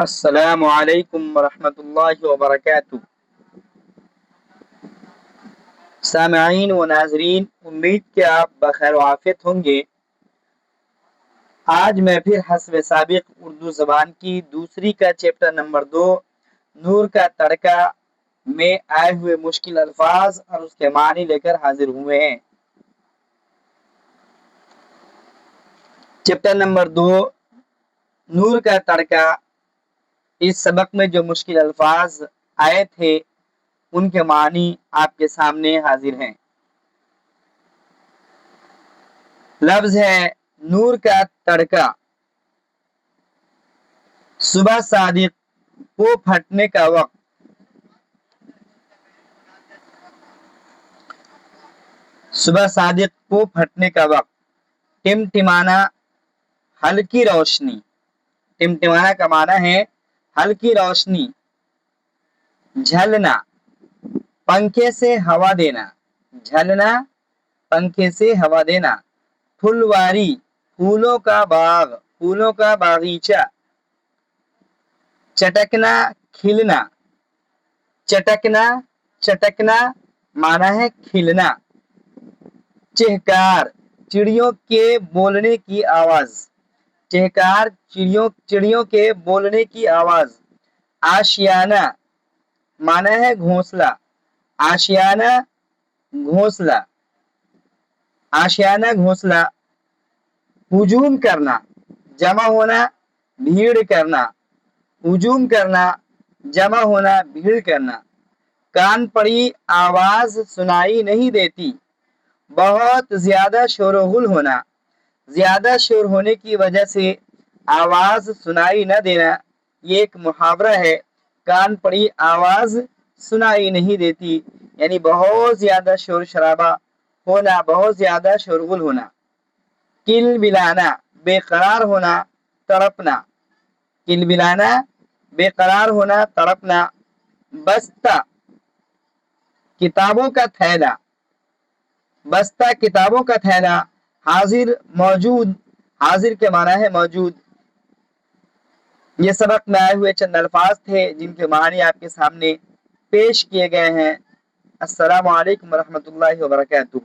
السلام علیکم ورحمۃ اللہ وبرکاتہ۔ سامعین و ناظرین، امید کہ آپ بخیر و عافیت ہوں گے۔ آج میں پھر حسب سابق اردو زبان کی دوسری کا چیپٹر نمبر 2 نور کا تڑکا میں آئے ہوئے مشکل الفاظ اور اس کے معنی لے کر حاضر ہوئے ہیں۔ چیپٹر نمبر 2 نور کا تڑکا، اس سبق میں جو مشکل الفاظ آئے تھے ان کے معنی آپ کے سامنے حاضر ہیں۔ لفظ ہے نور کا تڑکا۔ صبح صادق کو پھٹنے کا وقت، صبح صادق کو پھٹنے کا وقت۔ ٹمٹمانا، ہلکی روشنی۔ ٹمٹمانا کا معنی ہے ہلکی روشنی۔ جھلنا، پنکھے سے ہوا دینا۔ جھلنا، پنکھے سے ہوا دینا۔ پھلواری، پھولوں کا باغ، پھولوں کا باغیچہ۔ چٹکنا، کھلنا۔ چٹکنا، چٹکنا معنی ہے کھلنا۔ چہکار، چڑیوں کے بولنے کی آواز۔ چہکار، چڑیوں کے بولنے کی آواز۔ آشیانہ معنی ہے گھونسلہ۔ آشیانہ، گھونسلہ۔ آشیانہ، گھونسلہ۔ ہجوم کرنا، جمع ہونا، بھیڑ کرنا۔ ہجوم کرنا، جمع ہونا، بھیڑ کرنا۔ کان پڑی آواز سنائی نہیں دیتی، بہت زیادہ شور و غل ہونا۔ زیادہ شور ہونے کی وجہ سے آواز سنائی نہ دینا، یہ ایک محاورہ ہے۔ کان پڑی آواز سنائی نہیں دیتی یعنی بہت زیادہ شور شرابہ ہونا، بہت زیادہ شور غل ہونا۔ کل بلانا، بے قرار ہونا، تڑپنا۔ کل بلانا، بے قرار ہونا، تڑپنا۔ بستہ، کتابوں کا تھیلا۔ بستہ، کتابوں کا تھیلا۔ حاضر، موجود۔ حاضر کے معنی ہے موجود۔ یہ سبق میں آئے ہوئے چند الفاظ تھے جن کے معنی آپ کے سامنے پیش کیے گئے ہیں۔ السلام علیکم ورحمۃ اللہ وبرکاتہ۔